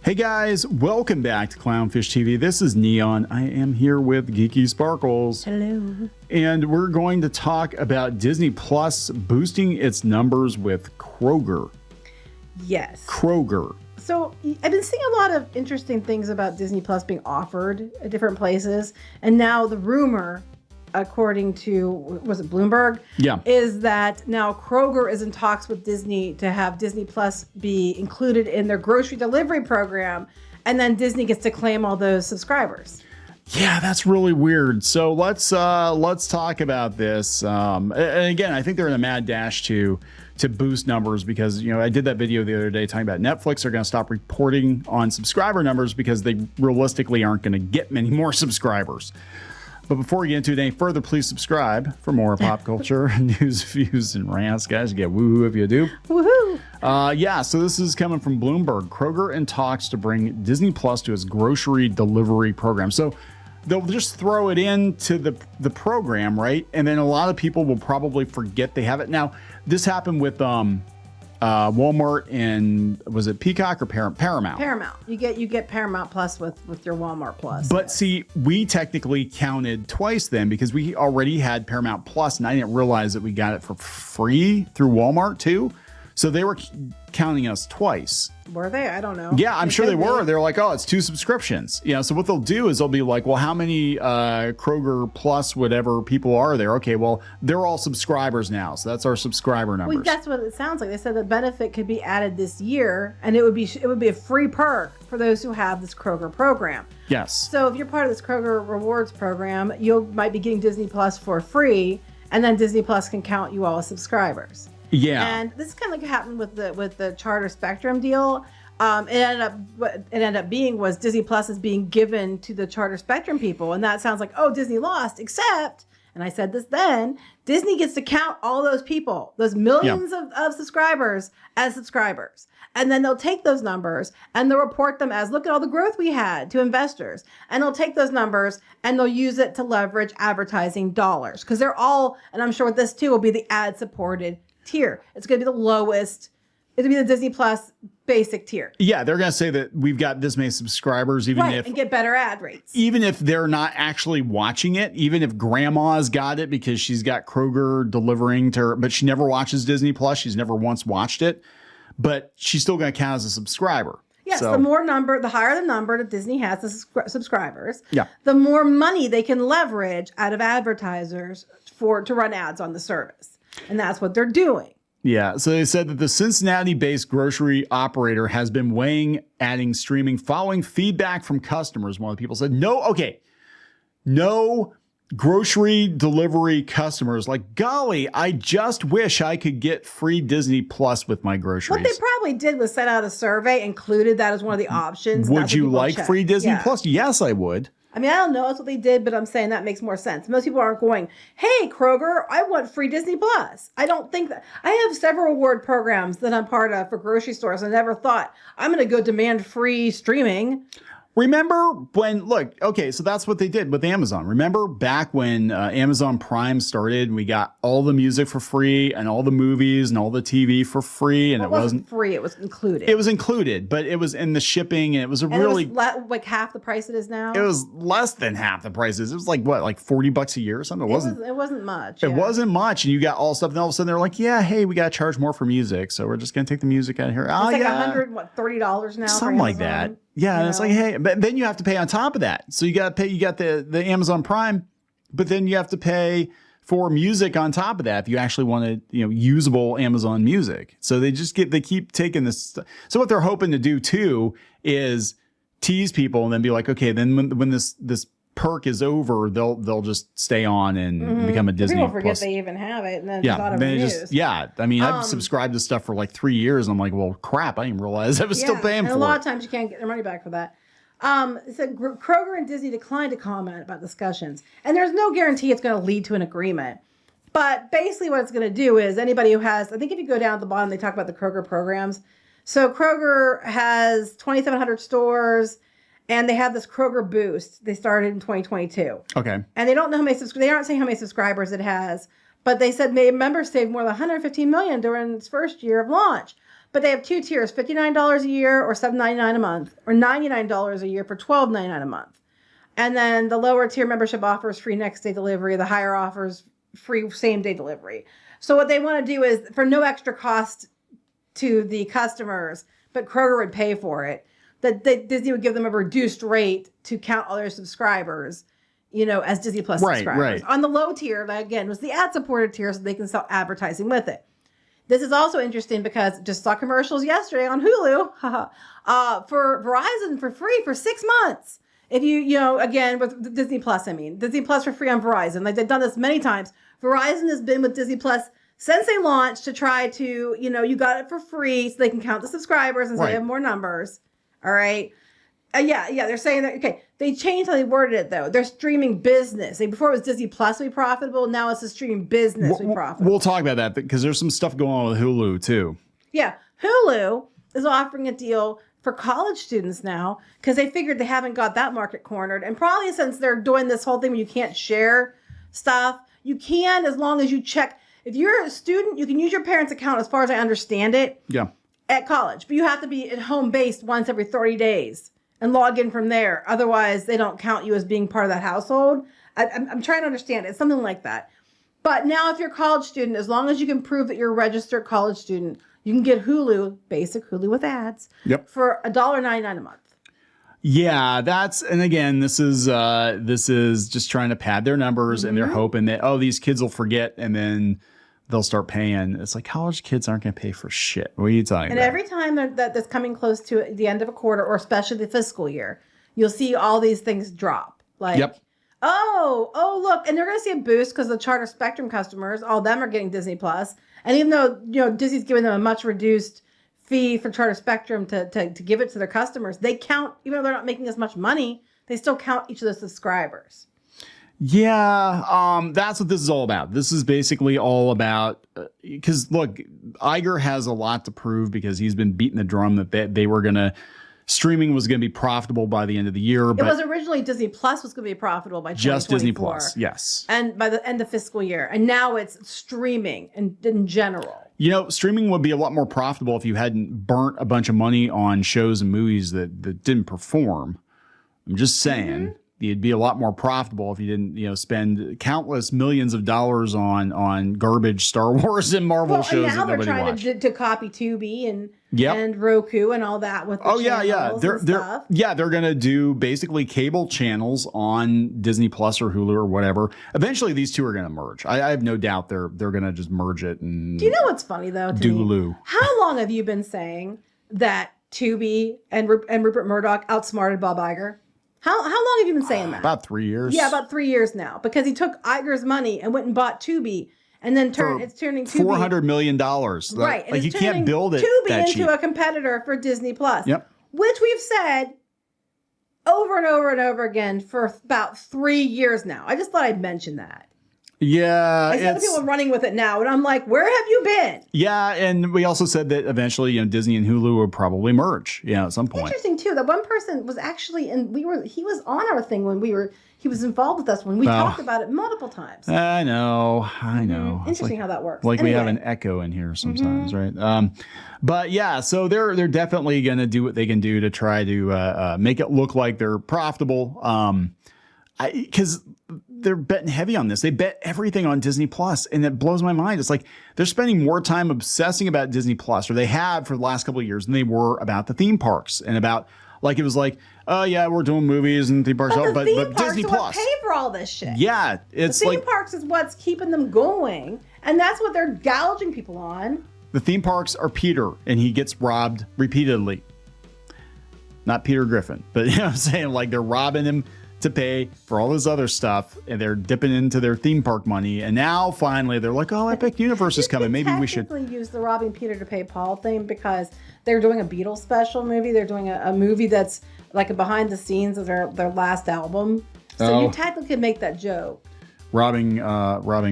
Hey guys, welcome back to Clownfish TV. This is Kneon. I am here with Geeky Sparkles. Hello. And we're going to talk about Disney Plus boosting its numbers with Kroger. Yes. Kroger. So I've been seeing a lot of interesting things about Disney Plus being offered at different places. And now the rumor, according to, was it Bloomberg? Yeah. Is that now Kroger is in talks with Disney to have Disney Plus be included in their grocery delivery program. And then Disney gets to claim all those subscribers. Yeah, that's really weird. So let's talk about this. And again, I think they're in a mad dash to boost numbers because, you know, I did that video the other day talking about Netflix are going to stop reporting on subscriber numbers because they realistically aren't going to get many more subscribers. But before we get into it any further, please subscribe for more pop culture news, views, and rants. Guys, you get woohoo if you do. Woohoo! Yeah, so this is coming from Bloomberg. Kroger in talks to bring Disney Plus to its grocery delivery program. So they'll just throw it into the program, right? And then a lot of people will probably forget they have it. Now, this happened with Walmart and was it Peacock or Paramount? Paramount. You get Paramount Plus with your Walmart Plus. But see, we technically counted twice then because we already had Paramount Plus and I didn't realize that we got it for free through Walmart too. So they were counting us twice. Were they? I don't know. Yeah, I'm sure they were. They're like, oh, it's 2 subscriptions. You know, so what they'll do is they'll be like, well, how many Kroger Plus whatever people are there? Okay, well, they're all subscribers now. So that's our subscriber numbers. Well, that's what it sounds like. They said the benefit could be added this year, and it would be a free perk for those who have this Kroger program. Yes. So if you're part of this Kroger Rewards program, you might be getting Disney Plus for free, and then Disney Plus can count you all as subscribers. Yeah. And this is kind of like happened with the Charter Spectrum deal. What it ended up being was Disney Plus is being given to the Charter Spectrum people, and that sounds like, oh, Disney lost, except, and I said this then, Disney gets to count all those people, those millions of subscribers as subscribers. And then they'll take those numbers and they'll report them as, look at all the growth we had to investors. And they'll take those numbers and they'll use it to leverage advertising dollars. Because they're all, and I'm sure with this too, will be the ad-supported tier. It's going to be the lowest. It'll be the Disney Plus basic tier. Yeah, they're going to say that we've got this many subscribers, even if and get better ad rates. Even if they're not actually watching it, even if grandma's got it because she's got Kroger delivering to her, but she never watches Disney Plus. She's never once watched it, but she's still going to count as a subscriber. Yes, so, the higher the number that Disney has as subscribers, yeah, the more money they can leverage out of advertisers to run ads on the service. And that's what they're doing. Yeah. So they said that the Cincinnati-based grocery operator has been weighing adding streaming following feedback from customers. One of the people said, no grocery delivery customers. Like, golly, I just wish I could get free Disney Plus with my groceries. What they probably did was send out a survey, included that as one of the options. Would you like free Disney Plus? Yes, I would. I mean, I don't know. That's what they did, but I'm saying that makes more sense. Most people aren't going, hey, Kroger, I want free Disney Plus. I don't think that. I have several reward programs that I'm part of for grocery stores. I never thought I'm going to go demand free streaming. Remember when, look, okay, so that's what they did with Amazon. Remember back when Amazon Prime started and we got all the music for free and all the movies and all the TV for free, and well, it wasn't free, it was included. It was included, but it was in the shipping and it was a really... It was like half the price it is now? It was less than half the prices. It was like, what, like $40 a year or something? It wasn't much. It wasn't much, and you got all stuff, and all of a sudden they're like, yeah, hey, we got to charge more for music, so we're just going to take the music out of here. It's like $30 now. Something like that. Yeah, and it's like, hey, but then you have to pay on top of that. So you got to pay, you got the Amazon Prime, but then you have to pay for music on top of that if you actually want usable Amazon music. So they keep taking this. So what they're hoping to do too is tease people and then be like, okay, then when this perk is over, they'll just stay on and become a Disney People forget Plus. They even have it, and then it's not I mean, I've subscribed to stuff for like 3 years, and I'm like, well, crap, I didn't realize I was still paying for it. A lot of times you can't get their money back for that. It said Kroger and Disney declined to comment about discussions, and there's no guarantee it's going to lead to an agreement. But basically, what it's going to do is anybody who has, I think if you go down at the bottom, they talk about the Kroger programs. So Kroger has 2,700 stores. And they have this Kroger Boost. They started in 2022. Okay. And they don't know how many they aren't saying how many subscribers it has, but they said members saved more than $115 million during its first year of launch. But they have two tiers, $59 a year or $7.99 a month, or $99 a year for $12.99 a month. And then the lower tier membership offers free next day delivery. The higher offers free same day delivery. So what they want to do is, for no extra cost to the customers, but Kroger would pay for it, that Disney would give them a reduced rate to count all their subscribers, as Disney Plus subscribers. Right. On the low tier, that again was the ad-supported tier, so they can sell advertising with it. This is also interesting because just saw commercials yesterday on Hulu for Verizon for free for 6 months. If again, with Disney Plus, Disney Plus for free on Verizon. Like, they've done this many times. Verizon has been with Disney Plus since they launched to try to, you got it for free so they can count the subscribers and so they have more numbers. All right. They're saying that, okay, they changed how they worded it, though. They're streaming business. Before it was Disney Plus would be profitable. Now it's a streaming business would be profitable. We'll talk about that because there's some stuff going on with Hulu, too. Yeah. Hulu is offering a deal for college students now because they figured they haven't got that market cornered. And probably since they're doing this whole thing where you can't share stuff, you can as long as you check. If you're a student, you can use your parents' account, as far as I understand it, at college. But you have to be at home based once every 30 days. And log in from there. Otherwise, they don't count you as being part of that household. I'm trying to understand it. It's something like that. But now if you're a college student, as long as you can prove that you're a registered college student, you can get Hulu, basic Hulu with ads, for $1.99 a month. Yeah, and again, this is just trying to pad their numbers, and they're hoping that, these kids will forget, and then they'll start paying. It's like, college kids aren't going to pay for shit. What are you talking about? And every time that's coming close to the end of a quarter, or especially the fiscal year, you'll see all these things drop. Like, look, and they're going to see a boost because the Charter Spectrum customers, all of them are getting Disney Plus. And even though, Disney's giving them a much reduced fee for Charter Spectrum to give it to their customers, they count, even though they're not making as much money, they still count each of the subscribers. Yeah, that's what this is all about. This is basically all about, because look, Iger has a lot to prove because he's been beating the drum that they were going to, streaming was going to be profitable by the end of the year. But it was originally Disney Plus was going to be profitable by 2024. Just Disney Plus, yes. And by the end of fiscal year. And now it's streaming in general. Streaming would be a lot more profitable if you hadn't burnt a bunch of money on shows and movies that didn't perform. I'm just saying. It'd be a lot more profitable if you didn't, spend countless millions of dollars on garbage Star Wars and Marvel shows that nobody watched. Now they're trying to copy Tubi and Roku and all that with the channels. They're going to do basically cable channels on Disney Plus or Hulu or whatever. Eventually, these two are going to merge. I have no doubt they're going to just merge it. And do you know what's funny though? Hulu. How long have you been saying that Tubi and Rupert Murdoch outsmarted Bob Iger? How long have you been saying that? About 3 years. Yeah, about 3 years now. Because he took Iger's money and went and bought Tubi, and then it's turning Tubi $400 million. Right, like you can't build it Tubi that into cheap. A competitor for Disney Plus. Yep. Which we've said over and over and over again for about 3 years now. I just thought I'd mention that. Yeah, I see other people running with it now, and I'm like, where have you been? Yeah, and we also said that eventually, Disney and Hulu would probably merge, at some point. Interesting too. That one person was actually, he was on our thing when he was involved with us when we talked about it multiple times. I know. Interesting how that works. Like anyway. We have an echo in here sometimes, right? But yeah, so they're definitely going to do what they can do to try to make it look like they're profitable. Because they're betting heavy on this. They bet everything on Disney Plus, and it blows my mind. It's like they're spending more time obsessing about Disney Plus, or they have for the last couple of years, than they were about the theme parks and about it was like, oh yeah, we're doing movies and theme parks, but Disney Plus pay for all this shit. Yeah, it's the theme parks is what's keeping them going, and that's what they're gouging people on. The theme parks are Peter, and he gets robbed repeatedly. Not Peter Griffin, but I'm saying like they're robbing him to pay for all this other stuff, and they're dipping into their theme park money, and now finally they're like, oh, Epic Universe is coming, maybe we should use the robbing Peter to pay Paul thing, because they're doing a Beatles special movie. They're doing a movie that's like a behind the scenes of their last album, so you technically could make that joke. Robbing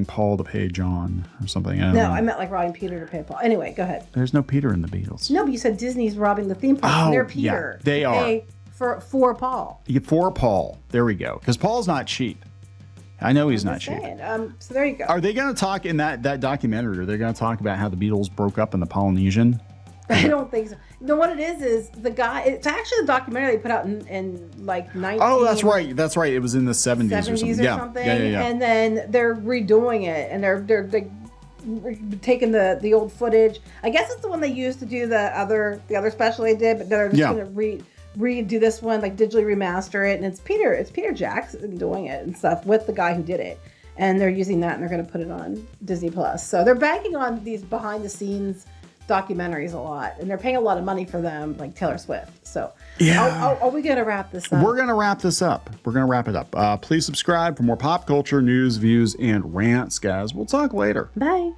Paul to pay John or something. I meant like robbing Peter to pay Paul. Anyway, go ahead. There's no Peter in the Beatles. No, but you said Disney's robbing the theme park, and they're Peter. Yeah, they are. For Paul. For Paul. There we go. Because Paul's not cheap. I know he's not cheap. So there you go. Are they going to talk in that documentary? Are they going to talk about how the Beatles broke up in the Polynesian? I don't think so. You know what it is the guy. It's actually a documentary they put out in like 19. Oh, that's right. That's right. It was in the 70s or something. Yeah. And then they're redoing it, and they're taking the old footage. I guess it's the one they used to do the other special they did, but they're just gonna redo this one, like digitally remaster it, and it's Peter Jackson doing it and stuff with the guy who did it, and they're using that and they're going to put it on Disney Plus. So they're banking on these behind the scenes documentaries a lot, and they're paying a lot of money for them, like Taylor Swift. So are we going to wrap this up? We're going to wrap this up. We're going to wrap it up. Please subscribe for more pop culture news, views, and rants, guys. We'll talk later. Bye.